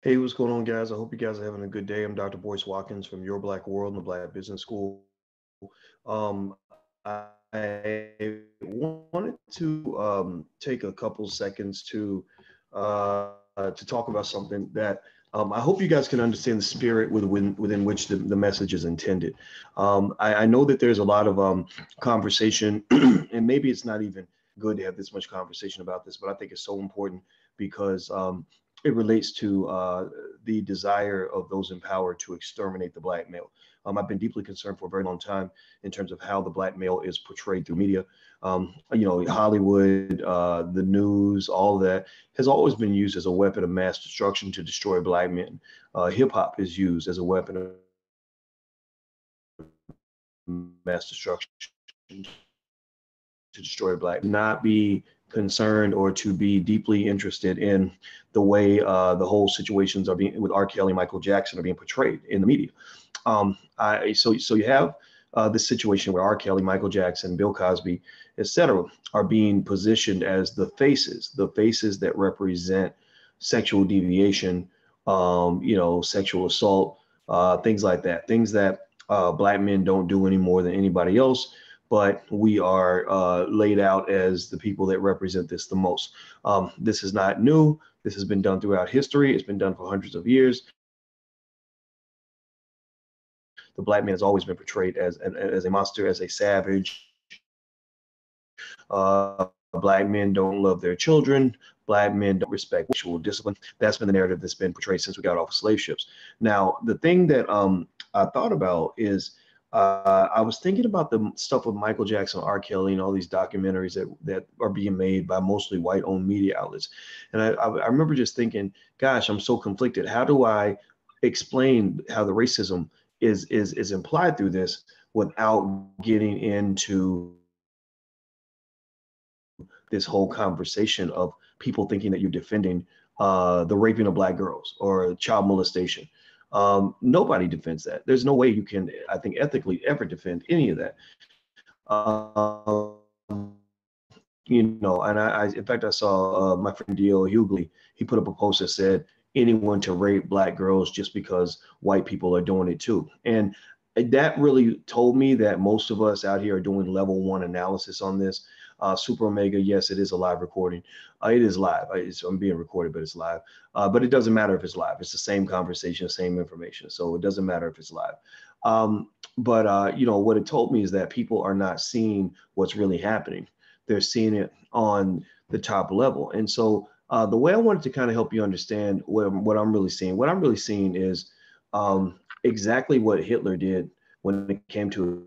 Hey, what's going on, guys? I hope you guys are having a good day. I'm Dr. Boyce Watkins from Your Black World and the Black Business School. I wanted to take a couple seconds to talk about something that I hope you guys can understand the spirit within which the message is intended. I know that there's a lot of conversation, and maybe it's not even good to have this much conversation about this, but I think it's so important because it relates to the desire of those in power to exterminate the black male. I've been deeply concerned for a very long time in terms of how the black male is portrayed through media. Hollywood, the news, all of that has always been used as a weapon of mass destruction to destroy black men. Hip hop is used as a weapon of mass destruction to destroy black, not be concerned or to be deeply interested in the way the whole situations are being with R. Kelly, Michael Jackson are being portrayed in the media. So you have this situation where R. Kelly, Michael Jackson, Bill Cosby, etc., are being positioned as the faces that represent sexual deviation, sexual assault, things like that, things that black men don't do any more than anybody else, but we are laid out as the people that represent this the most. This is not new. This has been done throughout history. It's been done for hundreds of years. The black man has always been portrayed as a monster, as a savage. Black men don't love their children. Black men don't respect sexual discipline. That's been the narrative that's been portrayed since we got off of slave ships. Now, the thing that I thought about is I was thinking about the stuff with Michael Jackson, R. Kelly, and all these documentaries that are being made by mostly white-owned media outlets. And I remember just thinking, gosh, I'm so conflicted. How do I explain how the racism is implied through this without getting into this whole conversation of people thinking that you're defending the raping of black girls or child molestation? Nobody defends that. There's no way you can, I think, ethically ever defend any of that. And in fact, I saw my friend D.L. Hughley. He put up a post that said, anyone to rape black girls just because white people are doing it too. And that really told me that most of us out here are doing level one analysis on this. Super Omega, yes, it is a live recording. It is live. I'm being recorded, but it's live. But it doesn't matter if it's live. It's the same conversation, same information. So it doesn't matter if it's live. But what it told me is that people are not seeing what's really happening. They're seeing it on the top level. And so the way I wanted to kind of help you understand what I'm really seeing is exactly what Hitler did when it came to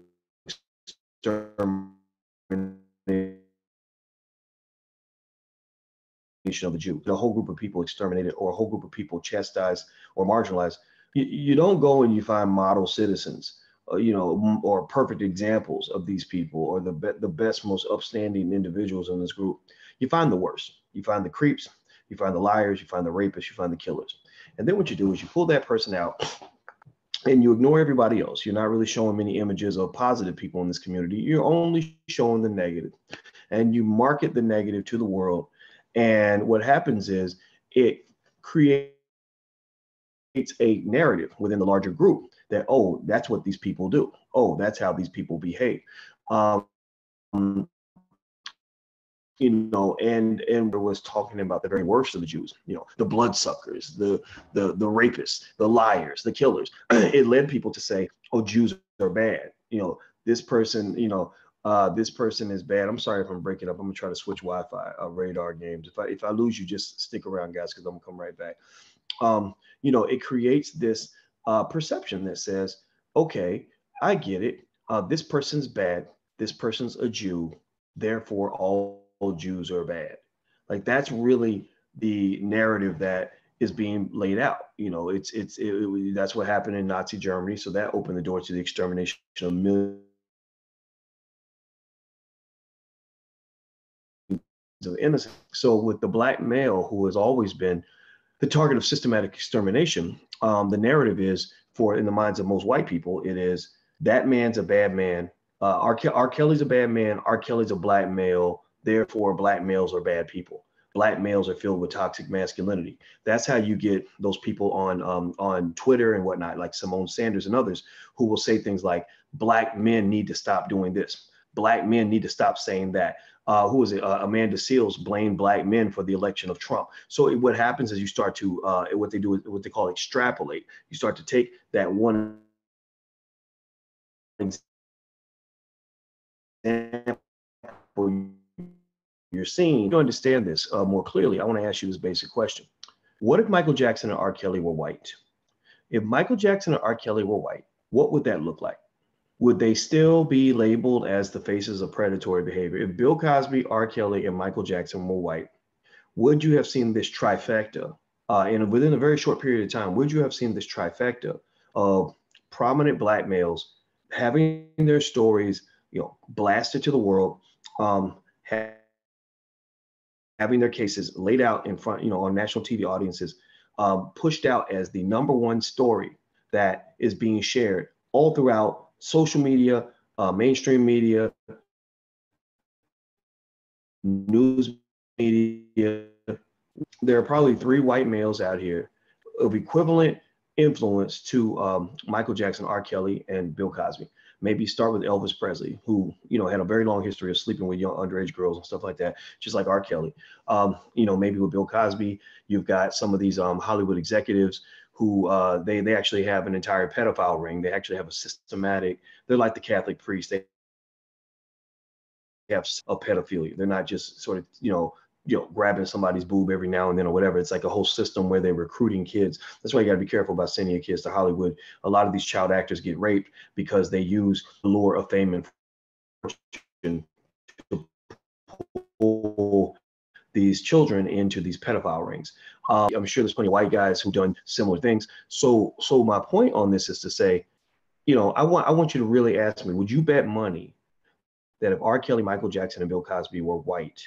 extermination of the Jew, a whole group of people exterminated or a whole group of people chastised or marginalized. You don't go and you find model citizens, or perfect examples of these people or the best, most upstanding individuals in this group. You find the worst. You find the creeps. You find the liars. You find the rapists. You find the killers. And then what you do is you pull that person out and you ignore everybody else. You're not really showing many images of positive people in this community. You're only showing the negative, and you market the negative to the world. And what happens is it creates a narrative within the larger group that, oh, that's what these people do. Oh, that's how these people behave. And was talking about the very worst of the Jews, the bloodsuckers, the rapists, the liars, the killers. It led people to say, oh, Jews are bad. This person, this person is bad. I'm sorry if I'm breaking up. I'm gonna try to switch Wi-Fi radar games. If I lose you, just stick around, guys, because I'm gonna come right back. It creates this perception that says, okay, I get it. This person's bad. This person's a Jew. Therefore, all Jews are bad. Like that's really the narrative that is being laid out. That's what happened in Nazi Germany. So that opened the door to the extermination of millions of innocent. So with the black male, who has always been the target of systematic extermination, the narrative is, for in the minds of most white people, it is that man's a bad man. R. Kelly's a bad man. R. Kelly's a black male. Therefore, black males are bad people. black males are filled with toxic masculinity. That's how you get those people on Twitter and whatnot, like Simone Sanders and others, who will say things like, black men need to stop doing this. Black men need to stop saying that. Who was it? Amanda Seales blamed black men for the election of Trump. So what happens is you start to, what they do is what they call extrapolate. You start to take that one example you're seeing to understand this more clearly. I want to ask you this basic question. What if Michael Jackson and R. Kelly were white? If Michael Jackson and R. Kelly were white, what would that look like? Would they still be labeled as the faces of predatory behavior? If Bill Cosby, R. Kelly, and Michael Jackson were white, would you have seen this trifecta? And within a very short period of time, would you have seen this trifecta of prominent black males having their stories, blasted to the world, having their cases laid out in front, on national TV audiences, pushed out as the #1 story that is being shared all throughout social media, mainstream media, news media. There are probably 3 white males out here of equivalent influence to Michael Jackson, R. Kelly, and Bill Cosby. Maybe start with Elvis Presley, who, had a very long history of sleeping with young underage girls and stuff like that, just like R. Kelly. Maybe with Bill Cosby, you've got some of these Hollywood executives who they actually have an entire pedophile ring. They actually have a systematic, they're like the Catholic priests. They have a pedophilia. They're not just sort of, grabbing somebody's boob every now and then or whatever. It's like a whole system where they're recruiting kids. That's why you got to be careful about sending your kids to Hollywood. A lot of these child actors get raped because they use the lure of fame and fortune to pull these children into these pedophile rings. I'm sure there's plenty of white guys who've done similar things. So my point on this is to say, I want you to really ask me, would you bet money that if R. Kelly, Michael Jackson, and Bill Cosby were white,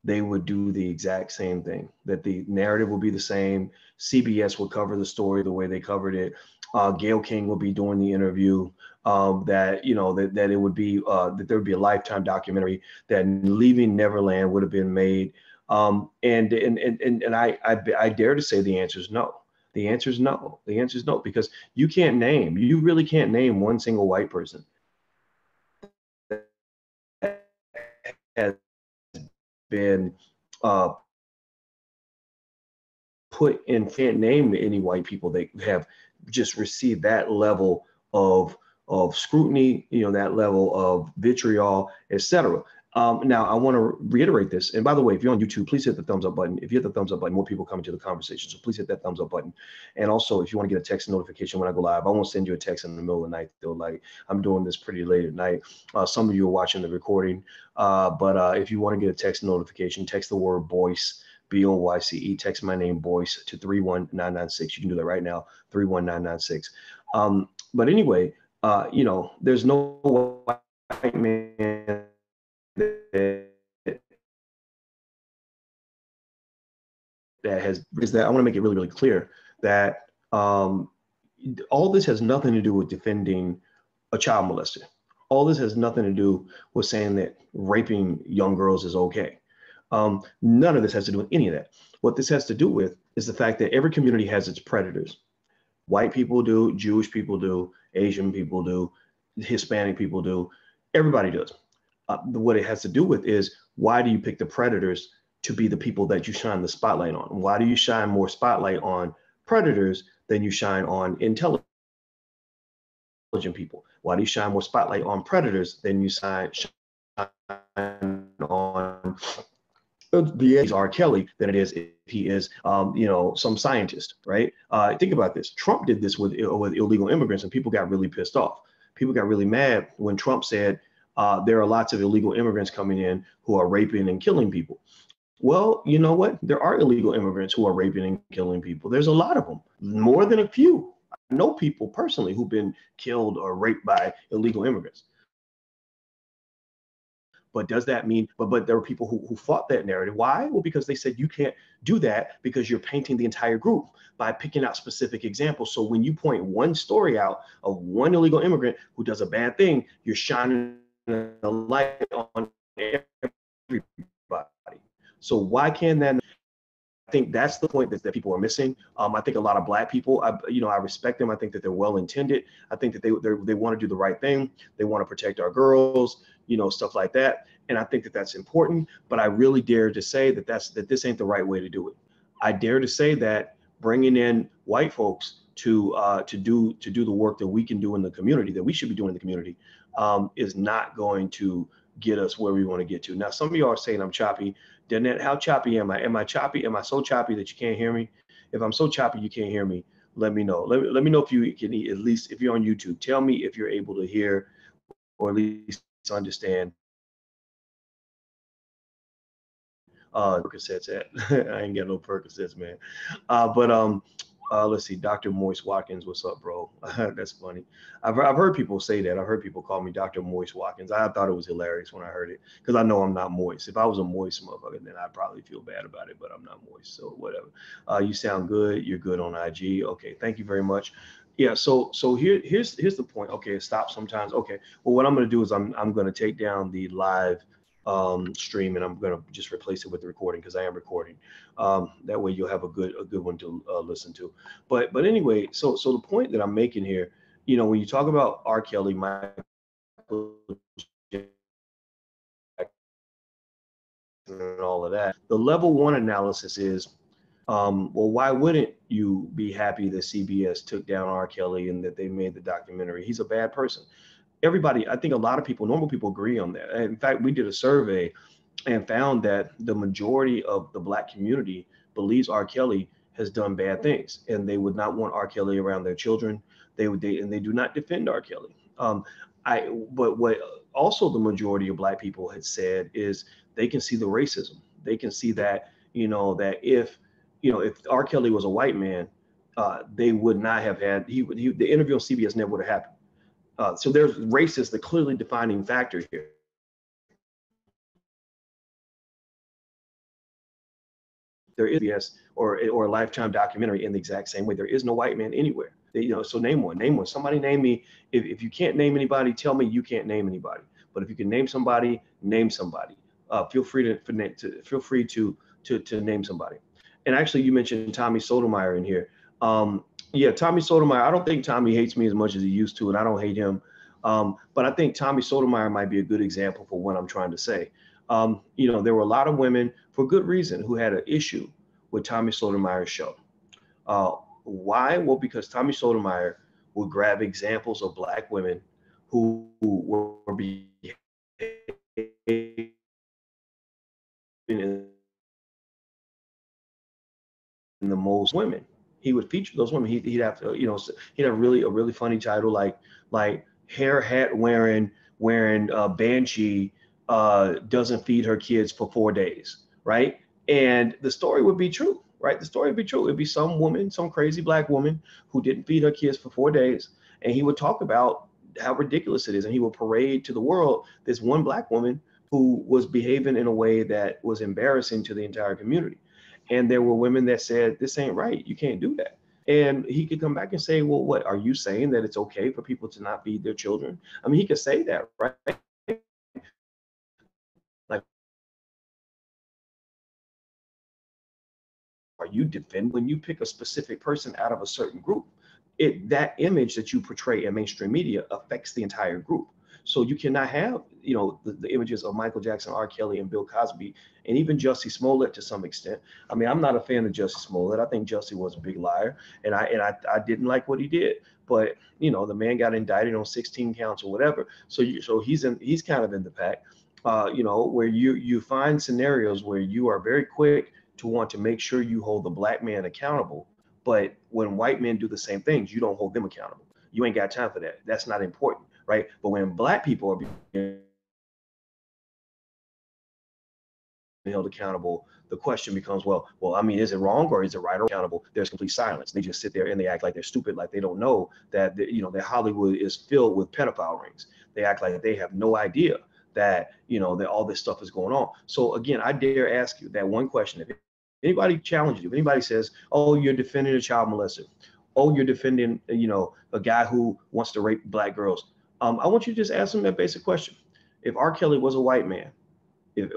they would do the exact same thing, that the narrative will be the same? CBS will cover the story the way they covered it. Gayle King will be doing the interview, that it would be, that there would be a Lifetime documentary, that Leaving Neverland would have been made. And I dare to say the answer is no. The answer is no. The answer is no, because you really can't name one single white person that has been put in, can't name any white people that have just received that level of scrutiny, that level of vitriol, etc. Now, I want to reiterate this. And by the way, if you're on YouTube, please hit the thumbs up button. If you hit the thumbs up button, more people come into the conversation. So please hit that thumbs up button. And also, if you want to get a text notification when I go live, I won't send you a text in the middle of the night, though. Like, I'm doing this pretty late at night. Some of you are watching the recording. But if you want to get a text notification, text the word Boyce, Boyce, text my name, Boyce, to 31996. You can do that right now, 31996. But anyway, there's no white man that I want to make it really, really clear that all this has nothing to do with defending a child molester. All this has nothing to do with saying that raping young girls is okay. None of this has to do with any of that. What this has to do with is the fact that every community has its predators. White people do, Jewish people do, Asian people do, Hispanic people do, everybody does. What it has to do with is, why do you pick the predators to be the people that you shine the spotlight on? Why do you shine more spotlight on predators than you shine on intelligent people? Why do you shine more spotlight on predators than you shine on the R. Kelly than it is if he is, some scientist, right? Think about this. Trump did this with illegal immigrants, and people got really pissed off. People got really mad when Trump said, there are lots of illegal immigrants coming in who are raping and killing people. Well, you know what? There are illegal immigrants who are raping and killing people. There's a lot of them, more than a few. I know people personally who've been killed or raped by illegal immigrants. But does that mean, but there were people who fought that narrative. Why? Well, because they said you can't do that because you're painting the entire group by picking out specific examples. So when you point one story out of one illegal immigrant who does a bad thing, you're shining a light on everybody. So why can that? I think that's the point that people are missing. I think a lot of Black people, I respect them. I think that they're well intended. I think that they want to do the right thing. They want to protect our girls, stuff like that. And I think that that's important. But I really dare to say that this ain't the right way to do it. I dare to say that bringing in white folks to do the work that we can do in the community, that we should be doing in the community, is not going to get us where we want to get to. Now, some of you are saying I'm choppy. Dannette, how choppy am I? Am I choppy? Am I so choppy that you can't hear me? If I'm so choppy you can't hear me, let me know. Let me know if you can, at least if you're on YouTube, tell me if you're able to hear or at least understand. Percocets at. I ain't got no Percocets, man. But let's see, Dr. Boyce Watkins, what's up, bro? That's funny. I've heard people say that. I've heard people call me Dr. Boyce Watkins. I thought it was hilarious when I heard it because I know I'm not moist. If I was a moist motherfucker, then I'd probably feel bad about it, but I'm not moist, so whatever. You sound good. You're good on IG. Okay, thank you very much. Yeah, so here's the point. Okay, stop sometimes. Okay, well, what I'm gonna do is I'm gonna take down the live stream and I'm gonna just replace it with the recording because I am recording. That way you'll have a good one to listen to. But anyway, so the point that I'm making here, when you talk about R. Kelly, Michael Jackson, and all of that, the level one analysis is, well, why wouldn't you be happy that CBS took down R. Kelly and that they made the documentary? He's a bad person. Everybody, I think a lot of people, normal people, agree on that. In fact, we did a survey and found that the majority of the Black community believes R. Kelly has done bad things, and they would not want R. Kelly around their children. And they do not defend R. Kelly. But what also the majority of Black people had said is they can see the racism. They can see that that if R. Kelly was a white man, they would not have had the interview on CBS never would have happened. So there's race is the clearly defining factor here. There is yes or a Lifetime documentary in the exact same way. There is no white man anywhere. So name one. Somebody name me. If you can't name anybody, tell me you can't name anybody. But if you can name somebody, name somebody. Feel free to name somebody. And actually, you mentioned Tommy Sotomayor in here. Yeah, Tommy Sotomayor. I don't think Tommy hates me as much as he used to, and I don't hate him. But I think Tommy Sotomayor might be a good example for what I'm trying to say. There were a lot of women, for good reason, who had an issue with Tommy Sotomayor's show. Why? Well, because Tommy Sotomayor would grab examples of Black women who were behaving in the most women. He would feature those women. He'd have to, he'd have a really funny title like hair hat wearing Banshee doesn't feed her kids for 4 days, right? And the story would be true, right? The story would be true. It'd be some woman, some crazy Black woman who didn't feed her kids for 4 days, and he would talk about how ridiculous it is, and he would parade to the world this one Black woman who was behaving in a way that was embarrassing to the entire community. And there were women that said, this ain't right. You can't do that. And he could come back and say, well, what are you saying, that it's okay for people to not feed their children? I mean, he could say that, right? Like, are you defend when you pick a specific person out of a certain group? That image that you portray in mainstream media affects the entire group. So you cannot have, the images of Michael Jackson, R. Kelly, and Bill Cosby, and even Jussie Smollett to some extent. I mean, I'm not a fan of Jussie Smollett. I think Jussie was a big liar, and I didn't like what he did. But the man got indicted on 16 counts or whatever. So he's kind of in the pack. Where you find scenarios where you are very quick to want to make sure you hold the Black man accountable. But when white men do the same things, you don't hold them accountable. You ain't got time for that. That's not important, right? But when Black people are being held accountable, the question becomes, well, I mean, is it wrong or is it right or accountable? There's complete silence. They just sit there and they act like they're stupid, like they don't know that that Hollywood is filled with pedophile rings. They act like they have no idea that that all this stuff is going on. So again, I dare ask you that one question. If anybody challenges you, if anybody says, oh, you're defending a child molester, oh, you're defending a guy who wants to rape Black girls, I want you to just ask them that basic question. If R. Kelly was a white man,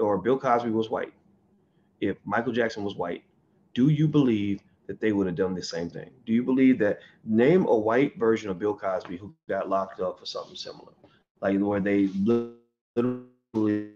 or Bill Cosby was white, if Michael Jackson was white, do you believe that they would have done the same thing? Do you believe that, name a white version of Bill Cosby who got locked up for something similar, like where they literally,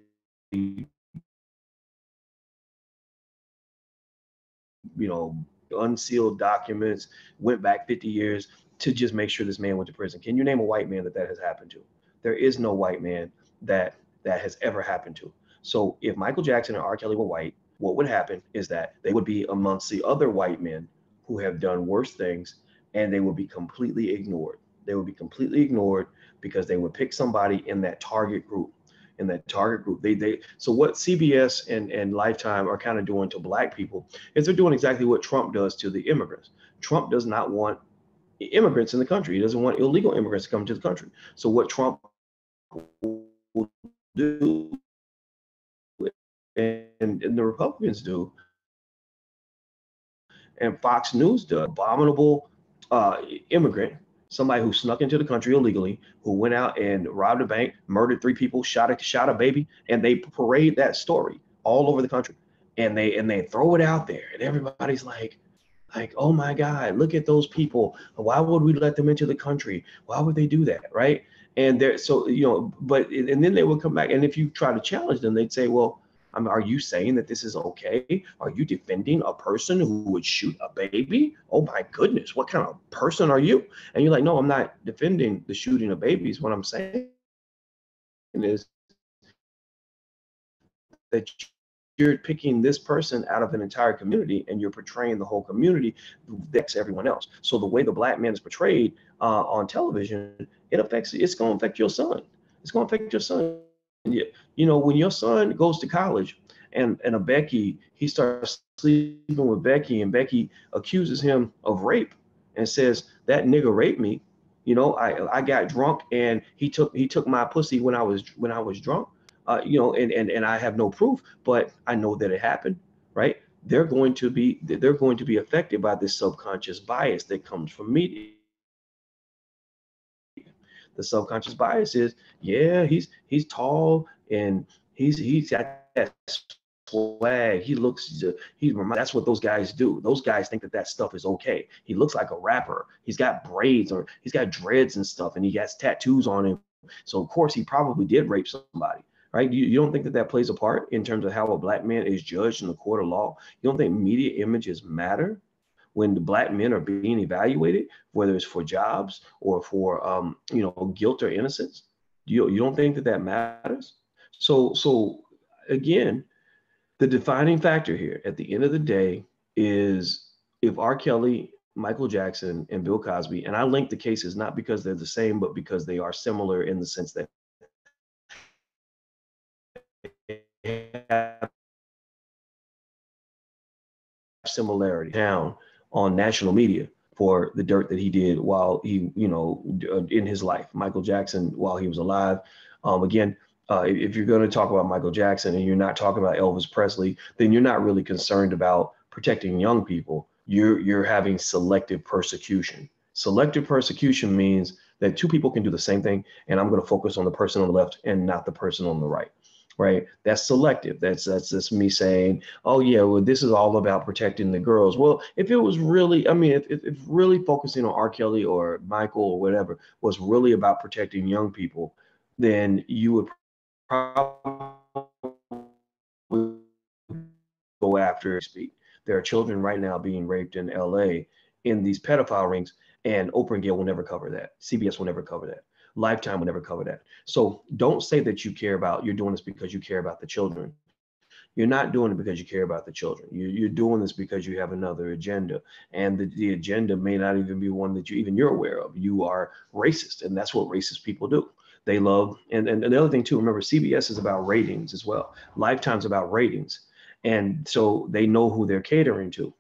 you know, unsealed documents, went back 50 years to just make sure this man went to prison? Can you name a white man that that has happened to? There is no white man that that has ever happened to. So if Michael Jackson and R. Kelly were white, what would happen is that they would be amongst the other white men who have done worse things, and they would be completely ignored. They would be completely ignored because they would pick somebody in that target group. In that target group, they so what CBS and Lifetime are kind of doing to black people is they're doing exactly what Trump does to the immigrants. Trump does not want immigrants in the country. He doesn't want illegal immigrants to come to the country. So what Trump will do, and the Republicans do, and Fox News does, abominable immigrant, somebody who snuck into the country illegally, who went out and robbed a bank, murdered 3 people, shot a baby, and they parade that story all over the country, and they throw it out there, and everybody's like, oh my God, look at those people. Why would we let them into the country? Why would they do that, right? And they're so, but and then they would come back, and if you try to challenge them, they'd say, well, I mean, are you saying that this is okay? Are you defending a person who would shoot a baby? Oh my goodness, what kind of person are you? And you're like, no, I'm not defending the shooting of babies. What I'm saying is that you're picking this person out of an entire community, and you're portraying the whole community that's everyone else. So the way the black man is portrayed on television, it's going to affect your son. It's going to affect your son. When your son goes to college and a Becky, he starts sleeping with Becky, and Becky accuses him of rape and says, that nigga raped me. I got drunk and he took my pussy when I was drunk. And I have no proof, but I know that it happened, right? They're going to be affected by this subconscious bias that comes from media. The subconscious bias is, yeah, he's tall and he's got that swag. That's what those guys do. Those guys think that that stuff is okay. He looks like a rapper. He's got braids, or he's got dreads and stuff, and he has tattoos on him. So of course he probably did rape somebody, right? You don't think that that plays a part in terms of how a black man is judged in the court of law? You don't think media images matter when the black men are being evaluated, whether it's for jobs or for guilt or innocence? You don't think that that matters? So again, the defining factor here at the end of the day is, if R. Kelly, Michael Jackson, and Bill Cosby, and I link the cases not because they're the same, but because they are similar in the sense that have similarity down on national media for the dirt that he did while he, in his life. Michael Jackson, while he was alive. Again, if you're going to talk about Michael Jackson and you're not talking about Elvis Presley, then you're not really concerned about protecting young people. You're having selective persecution. Selective persecution means that 2 people can do the same thing, and I'm going to focus on the person on the left and not the person on the right. Right? That's selective. That's just me saying, oh yeah, well, this is all about protecting the girls. Well, if it was really, if really focusing on R. Kelly or Michael or whatever was really about protecting young people, then you would probably go after speak. There are children right now being raped in LA in these pedophile rings, and Oprah and Gail will never cover that. CBS will never cover that. Lifetime will never cover that. So don't say that you're doing this because you care about the children. You're not doing it because you care about the children. You're doing this because you have another agenda. And the agenda may not even be one that you're aware of. You are racist, and that's what racist people do. They love, and the other thing too, remember, CBS is about ratings as well. Lifetime's about ratings. And so they know who they're catering to.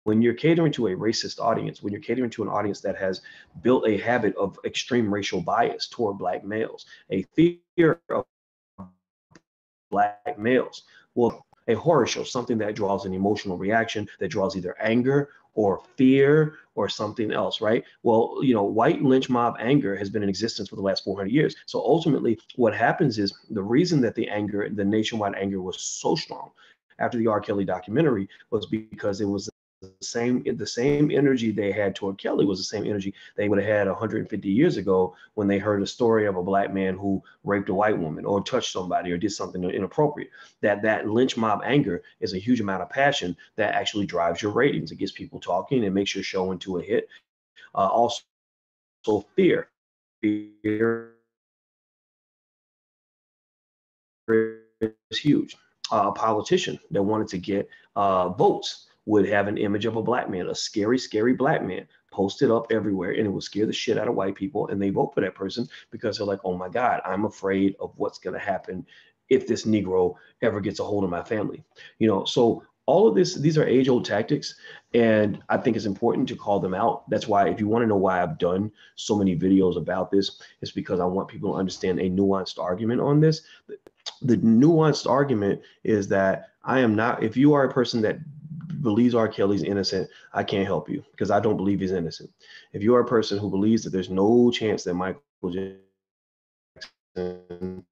When you're catering to a racist audience, when you're catering to an audience that has built a habit of extreme racial bias toward black males, a fear of black males, well, a horror show, something that draws an emotional reaction, that draws either anger or fear or something else, right? Well, white lynch mob anger has been in existence for the last 400 years. So ultimately, what happens is the reason that the nationwide anger was so strong after the R. Kelly documentary was because it was the same energy they had toward Kelly was the same energy they would have had 150 years ago when they heard a story of a black man who raped a white woman or touched somebody or did something inappropriate. That lynch mob anger is a huge amount of passion that actually drives your ratings. It gets people talking and makes your show into a hit. Also, fear. Fear is huge. A politician that wanted to get votes would have an image of a black man, a scary, scary black man, posted up everywhere, and it would scare the shit out of white people, and they vote for that person because they're like, oh my God, I'm afraid of what's going to happen if this Negro ever gets a hold of my family. So all of these are age-old tactics, and I think it's important to call them out. That's why, if you want to know why I've done so many videos about this, it's because I want people to understand a nuanced argument on this. The nuanced argument is that if you are a person that believes R. Kelly's innocent, I can't help you because I don't believe he's innocent. If you are a person who believes that there's no chance that Michael Jackson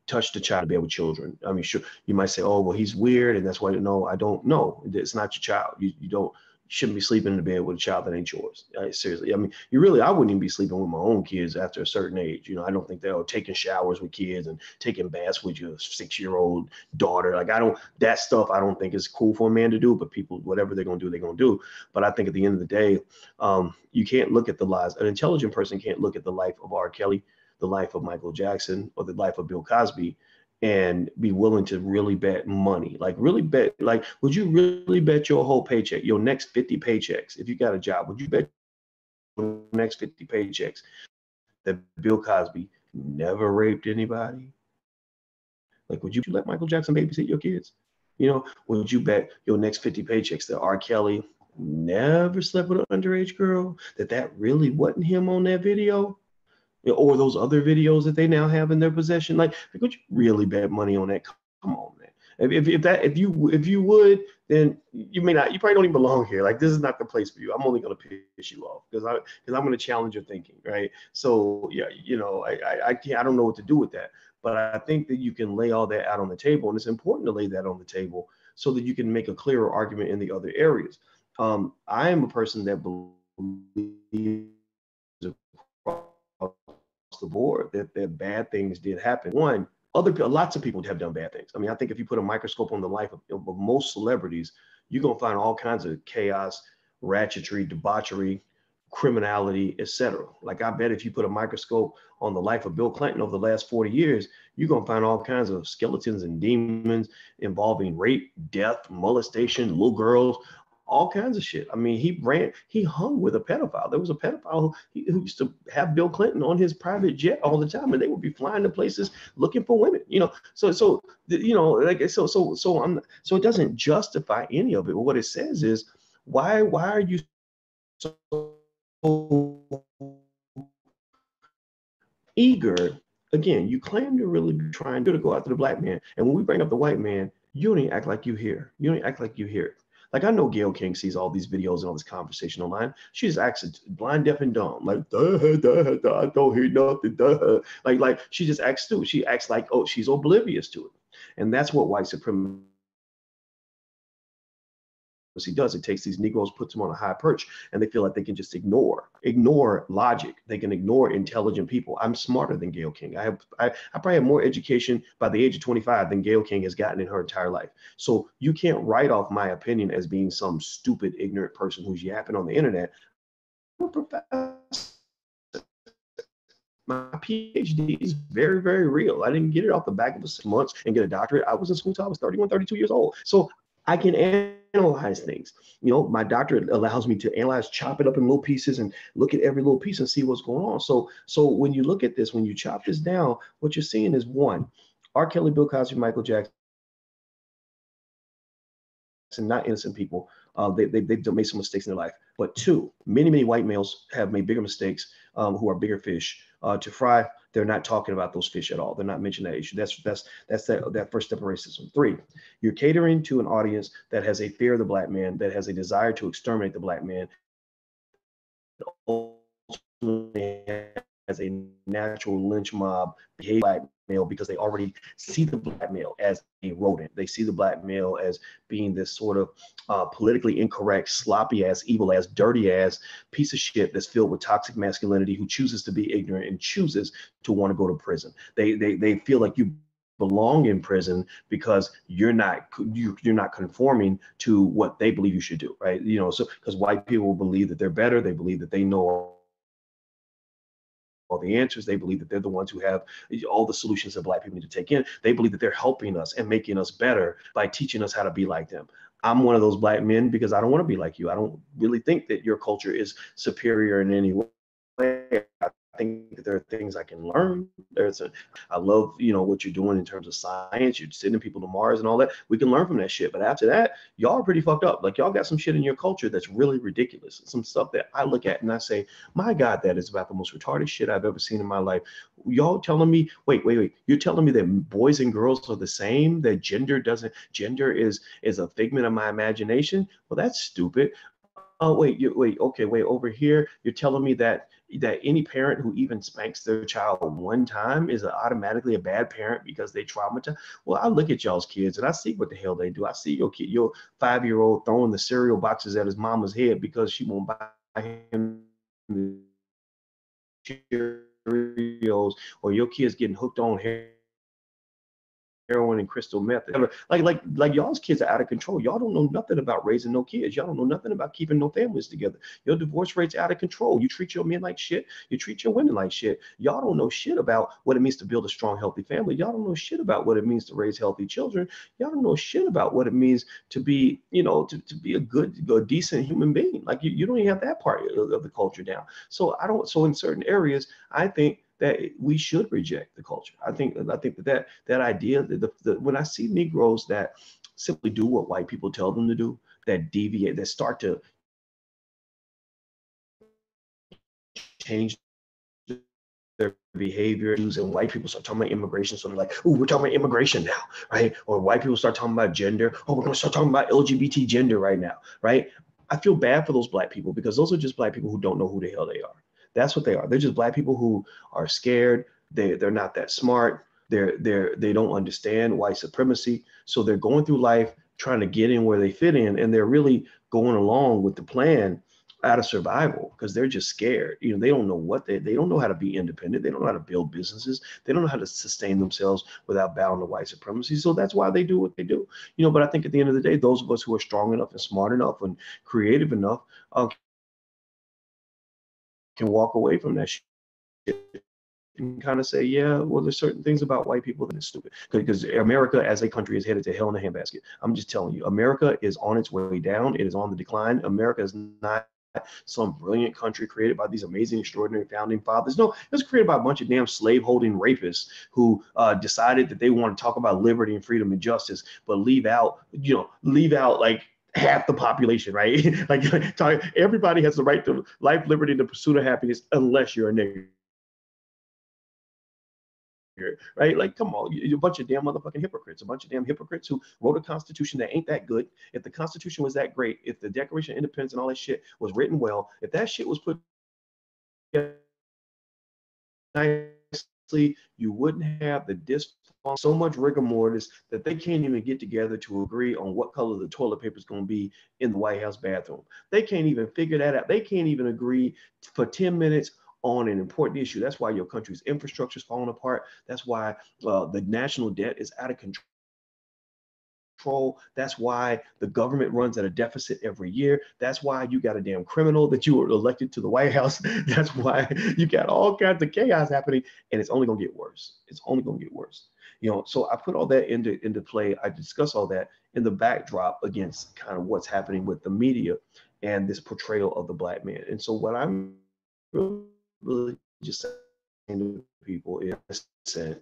touched a child to be with children, I mean, sure, you might say, oh, well, he's weird and that's why. No, I don't know. It's not your child. You shouldn't be sleeping in the bed with a child that ain't yours. Seriously. I mean, I wouldn't even be sleeping with my own kids after a certain age. I don't think they're taking showers with kids and taking baths with your 6-year-old daughter. Like, that stuff I don't think is cool for a man to do, but people, whatever they're going to do, they're going to do. But I think at the end of the day, you can't look at the lives. An intelligent person can't look at the life of R. Kelly, the life of Michael Jackson, or the life of Bill Cosby and be willing to really bet money. Like, would you really bet your whole paycheck, your next 50 paychecks, if you got a job, would you bet your next 50 paychecks that Bill Cosby never raped anybody? Like, would you let Michael Jackson babysit your kids? Would you bet your next 50 paychecks that R. Kelly never slept with an underage girl, that really wasn't him on that video? Or those other videos that they now have in their possession? Like, would you really bet money on that? Come on, man. If you would, then you may not. You probably don't even belong here. Like, this is not the place for you. I'm only going to piss you off because I'm going to challenge your thinking, right? So yeah, I can't. I don't know what to do with that. But I think that you can lay all that out on the table, and it's important to lay that on the table so that you can make a clearer argument in the other areas. I am a person that believes the board that bad things did happen. One, lots of people have done bad things. I mean, I think if you put a microscope on the life of most celebrities, you're gonna find all kinds of chaos, ratchetry, debauchery, criminality, etc. Like, I bet if you put a microscope on the life of Bill Clinton over the last 40 years, you're gonna find all kinds of skeletons and demons involving rape, death, molestation, little girls, all kinds of shit. I mean, he hung with a pedophile. There was a pedophile who used to have Bill Clinton on his private jet all the time, and they would be flying to places looking for women. So it doesn't justify any of it. But what it says is, why are you so eager? Again, you claim to really be trying to go after the black man, and when we bring up the white man, you don't even act like you hear. You don't even act like you hear it. Like, I know Gayle King sees all these videos and all this conversation online. She just acts blind, deaf, and dumb. Like, I don't hear nothing. Like she just acts stupid. She acts like, oh, she's oblivious to it. And that's what white supremacy does. It takes these Negroes, puts them on a high perch, and they feel like they can just ignore logic. They can ignore intelligent people. I'm smarter than Gayle King. I probably have more education by the age of 25 than Gayle King has gotten in her entire life. So you can't write off my opinion as being some stupid, ignorant person who's yapping on the internet. I'm a professor. My PhD is very, very real. I didn't get it off the back of 6 months and get a doctorate. I was in school till I was 31, 32 years old. So I can analyze things. My doctorate allows me to analyze, chop it up in little pieces and look at every little piece and see what's going on. So when you look at this, when you chop this down, what you're seeing is, one, R. Kelly, Bill Cosby, Michael Jackson, not innocent people. They've made some mistakes in their life. But two, many white males have made bigger mistakes, who are bigger fish, to fry, they're not talking about those fish at all. They're not mentioning that issue. That's that first step of racism. 3, you're catering to an audience that has a fear of the black man, that has a desire to exterminate the black man, as a natural lynch mob behavior black male, because they already see the black male as a rodent. They see the black male as being this sort of politically incorrect, sloppy ass, evil ass, dirty ass piece of shit that's filled with toxic masculinity, who chooses to be ignorant and chooses to want to go to prison. They feel like you belong in prison because you're not conforming to what they believe you should do, right? So because white people believe that they're better, they believe that they know all the answers. They believe that they're the ones who have all the solutions that black people need to take in. They believe that they're helping us and making us better by teaching us how to be like them. I'm one of those black men because I don't want to be like you. I don't really think that your culture is superior in any way. I think that there are things I can learn. I love, what you're doing in terms of science. You're sending people to Mars and all that. We can learn from that shit. But after that, y'all are pretty fucked up. Like, y'all got some shit in your culture that's really ridiculous. Some stuff that I look at and I say, my God, that is about the most retarded shit I've ever seen in my life. Y'all telling me, wait. You're telling me that boys and girls are the same? That gender is a figment of my imagination? Well, that's stupid. Oh, wait, over here, you're telling me that any parent who even spanks their child one time is automatically a bad parent because they traumatized. Well, I look at y'all's kids and I see what the hell they do. I see your 5-year-old throwing the cereal boxes at his mama's head because she won't buy him the Cheerios, or your kids getting hooked on heroin and crystal meth. Like y'all's kids are out of control. Y'all don't know nothing about raising no kids. Y'all don't know nothing about keeping no families together. Your divorce rate's out of control. You treat your men like shit. You treat your women like shit. Y'all don't know shit about what it means to build a strong, healthy family. Y'all don't know shit about what it means to raise healthy children. Y'all don't know shit about what it means to be, to be a decent human being. Like you don't even have that part of the culture down. So in certain areas, I think that we should reject the culture. I think that idea that when I see Negroes that simply do what white people tell them to do, that deviate, that start to change their behavior, and white people start talking about immigration, so they're like, "Oh, we're talking about immigration now, right?" Or white people start talking about gender. "Oh, we're going to start talking about LGBT gender right now, right?" I feel bad for those black people, because those are just black people who don't know who the hell they are. That's what they are. They're just black people who are scared. They're not that smart. They don't understand white supremacy. So they're going through life trying to get in where they fit in, and they're really going along with the plan out of survival because they're just scared. They don't know they don't know how to be independent. They don't know how to build businesses. They don't know how to sustain themselves without bowing to white supremacy. So that's why they do what they do. But I think at the end of the day, those of us who are strong enough and smart enough and creative enough can walk away from that shit and kind of say, yeah, well, there's certain things about white people that is stupid, because America as a country is headed to hell in a handbasket. I'm just telling you, America is on its way down. It is on the decline. America is not some brilliant country created by these amazing, extraordinary founding fathers. No, it was created by a bunch of damn slave-holding rapists who decided that they want to talk about liberty and freedom and justice, but leave out like half the population, right? Like everybody has the right to life, liberty, and the pursuit of happiness, unless you're a nigger. Right? Like, come on, you're a bunch of damn motherfucking hypocrites, a bunch of damn hypocrites who wrote a constitution that ain't that good. If the Constitution was that great, if the Declaration of Independence and all that shit was written well, if that shit was put nicely, you wouldn't have so much rigor mortis that they can't even get together to agree on what color the toilet paper is going to be in the White House bathroom. They can't even figure that out. They can't even agree for 10 minutes on an important issue. That's why your country's infrastructure is falling apart. That's why the national debt is out of control. That's why the government runs at a deficit every year. That's why you got a damn criminal that you were elected to the White House. That's why you got all kinds of chaos happening, and it's only going to get worse. It's only going to get worse. So I put all that into play. I discuss all that in the backdrop against kind of what's happening with the media and this portrayal of the black man. And so what I'm really just saying to people is to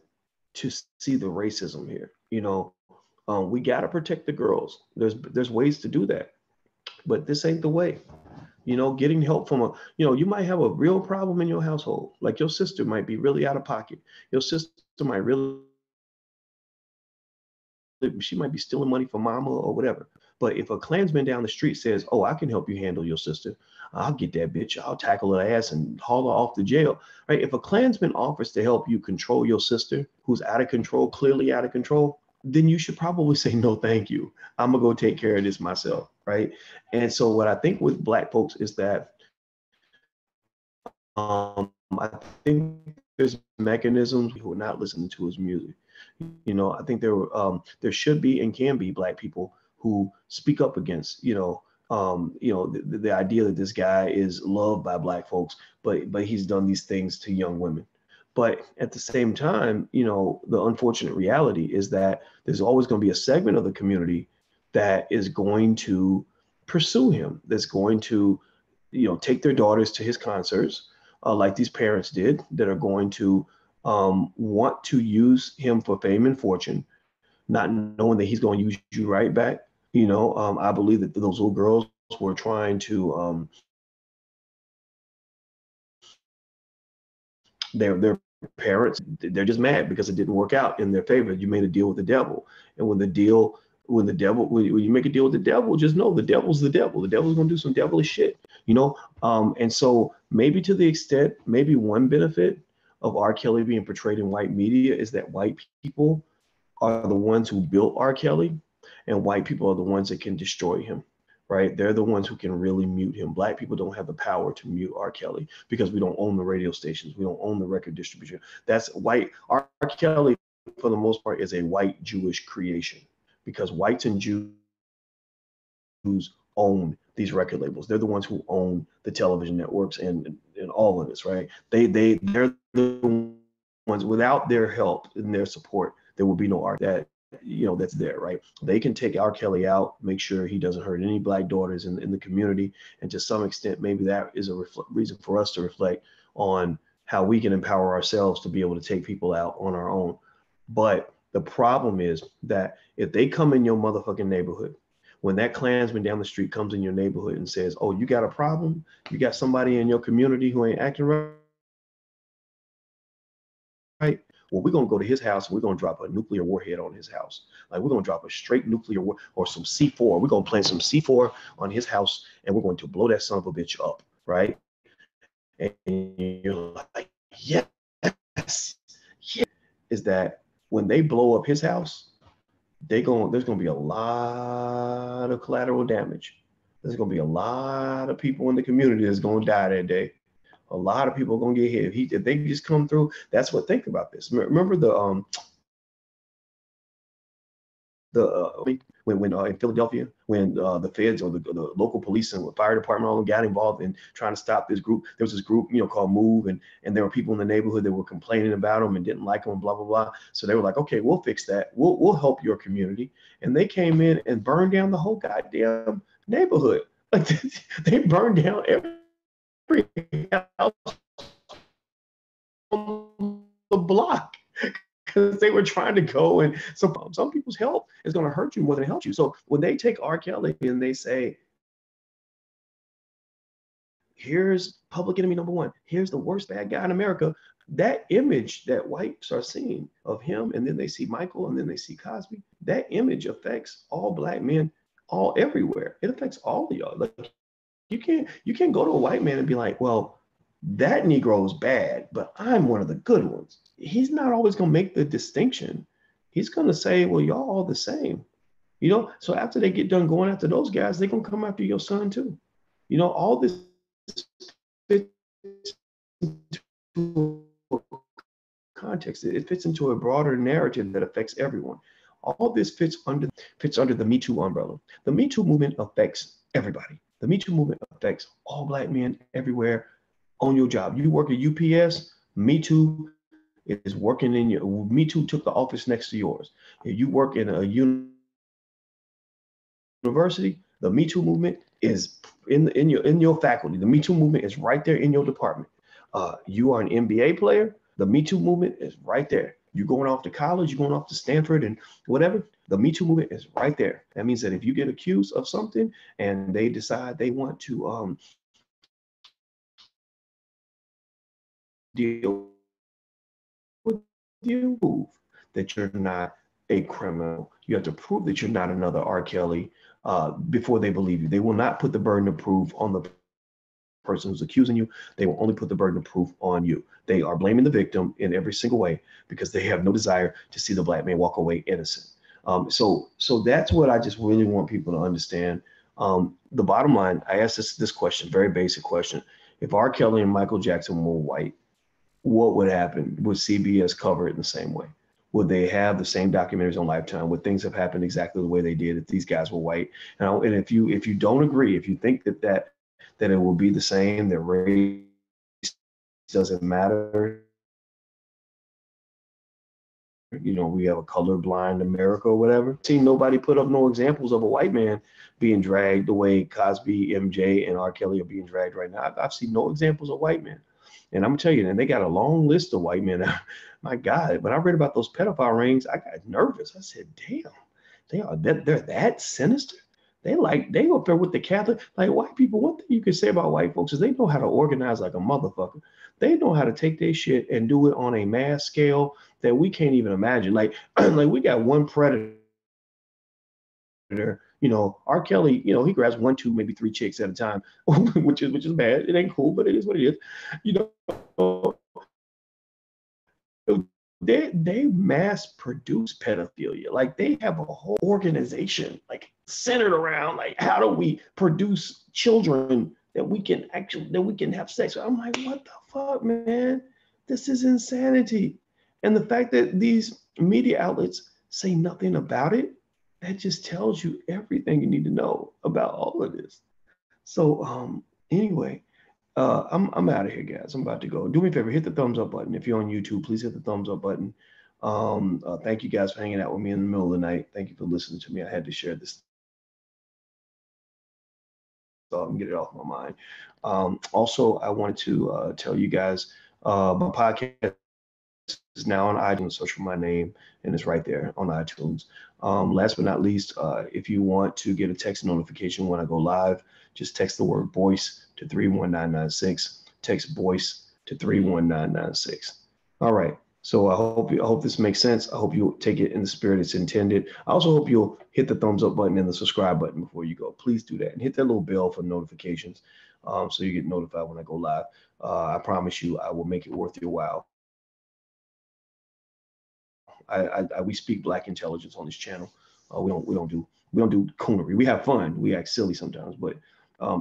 see the racism here. We got to protect the girls. There's ways to do that, but this ain't the way. getting help from you might have a real problem in your household. Like your sister might be really out of pocket. Your sister might really, she might be stealing money from mama or whatever. But if a Klansman down the street says, "Oh, I can help you handle your sister. I'll get that bitch. I'll tackle her ass and haul her off to jail." Right? If a Klansman offers to help you control your sister, who's out of control, clearly out of control, then you should probably say, "No, thank you. I'm gonna go take care of this myself." Right? And so what I think with Black folks is that I think there's mechanisms who are not listening to his music. I think there should be and can be Black people who speak up against, the idea that this guy is loved by Black folks, but he's done these things to young women. But at the same time, the unfortunate reality is that there's always going to be a segment of the community that is going to pursue him, that's going to, take their daughters to his concerts, like these parents did, that are going to want to use him for fame and fortune, not knowing that he's going to use you right back. I believe that those little girls were trying to, their parents, they're just mad because it didn't work out in their favor. You made a deal with the devil. And when you make a deal with the devil, just know the devil's the devil. The devil's going to do some devilish shit, And so maybe to the extent, maybe one benefit of R. Kelly being portrayed in white media is that white people are the ones who built R. Kelly, and white people are the ones that can destroy him, right? They're the ones who can really mute him. Black people don't have the power to mute R. Kelly because we don't own the radio stations. We don't own the record distribution. That's white. R. Kelly, for the most part, is a white Jewish creation because whites and Jews own these record labels. They're the ones who own the television networks and all of this, right? They're the ones. Without their help and their support, there will be no art that's there, right? They can take R. Kelly out, make sure he doesn't hurt any Black daughters in the community, and to some extent, maybe that is a reason for us to reflect on how we can empower ourselves to be able to take people out on our own. But the problem is that if they come in your motherfucking neighborhood, when that Klansman down the street comes in your neighborhood and says, "Oh, you got a problem? You got somebody in your community who ain't acting right? Well, we're going to go to his house and we're going to drop a nuclear warhead on his house. Like we're going to drop a straight nuclear or some C4. We're going to plant some C4 on his house and we're going to blow that son of a bitch up." Right? And you're like, yes, yes. Is that when they blow up his house, there's going to be a lot of collateral damage. There's going to be a lot of people in the community that's going to die that day. A lot of people are going to get hit. If they just come through, think about this. Remember when in Philadelphia, when the feds or the local police and the fire department all got involved in trying to stop this group. There was this group, called Move, and there were people in the neighborhood that were complaining about them and didn't like them, blah blah blah. So they were like, "Okay, we'll fix that. We'll help your community." And they came in and burned down the whole goddamn neighborhood. Like they burned down every house on the block because they were trying to go. And so some people's help is going to hurt you more than it helps you. So when they take R. Kelly and they say, "Here's public enemy number one, here's the worst bad guy in America," that image that whites are seeing of him, and then they see Michael, and then they see Cosby, that image affects all Black men all everywhere. It affects all of y'all. Like you can't go to a white man and be like, "Well, that Negro is bad, but I'm one of the good ones." He's not always going to make the distinction. He's going to say, "Well, y'all all the same." So after they get done going after those guys, they're going to come after your son too. All this fits into context. It fits into a broader narrative that affects everyone. All this fits under the Me Too umbrella. The Me Too movement affects everybody. The Me Too movement affects all Black men everywhere on your job. You work at UPS, Me Too is working in your. Me Too took the office next to yours. If you work in a university, the Me Too movement is in your faculty. The Me Too movement is right there in your department. You are an NBA player. The Me Too movement is right there. You're going off to college, you're going off to Stanford and whatever. The Me Too movement is right there. That means that if you get accused of something and they decide they want to deal with you. Prove that you're not a criminal. You have to prove that you're not another R. Kelly before they believe you. They will not put the burden of proof on the person who's accusing you. They will only put the burden of proof on you. They are blaming the victim in every single way because they have no desire to see the black man walk away innocent. So that's what I just really want people to understand. The bottom line, I asked this question, very basic question. If R. Kelly and Michael Jackson were white, what would happen? Would CBS cover it in the same way? Would they have the same documentaries on Lifetime? Would things have happened exactly the way they did if these guys were white? And if you don't agree, if you think that it will be the same, that race doesn't matter, we have a colorblind America or whatever. See, nobody put up no examples of a white man being dragged the way Cosby, MJ, and R. Kelly are being dragged right now. I've seen no examples of white men. And I'm telling you, and they got a long list of white men. My God, when I read about those pedophile rings, I got nervous. I said, damn, they're that sinister. They up there with the Catholic, like white people. One thing you can say about white folks is they know how to organize like a motherfucker. They know how to take their shit and do it on a mass scale that we can't even imagine. Like we got one predator. R. Kelly, he grabs 1, 2, maybe 3 chicks at a time, which is bad. It ain't cool, but it is what it is. They mass produce pedophilia. Like they have a whole organization like centered around like how do we produce children that we can have sex with. I'm like, what the fuck, man? This is insanity. And the fact that these media outlets say nothing about it, that just tells you everything you need to know about all of this. So anyway, I'm out of here, guys. I'm about to go. Do me a favor, hit the thumbs up button. If you're on YouTube, please hit the thumbs up button. Thank you guys for hanging out with me in the middle of the night. Thank you for listening to me. I had to share this thought and get it off my mind. Also, I wanted to tell you guys my podcast is now on iTunes. Search for my name, and it's right there on iTunes. Last but not least, if you want to get a text notification when I go live, just text the word Boyce to 31996. Text Boyce to 31996. All right. So I hope this makes sense. I hope you take it in the spirit it's intended. I also hope you'll hit the thumbs up button and the subscribe button before you go. Please do that and hit that little bell for notifications, so you get notified when I go live. I promise you, I will make it worth your while. We speak Black intelligence on this channel. We don't do coonery. We have fun. We act silly sometimes, but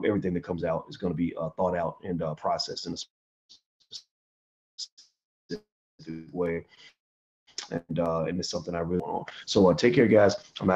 everything that comes out is going to be thought out and processed in a specific way. And it's something I really want. So take care, guys. I'm out.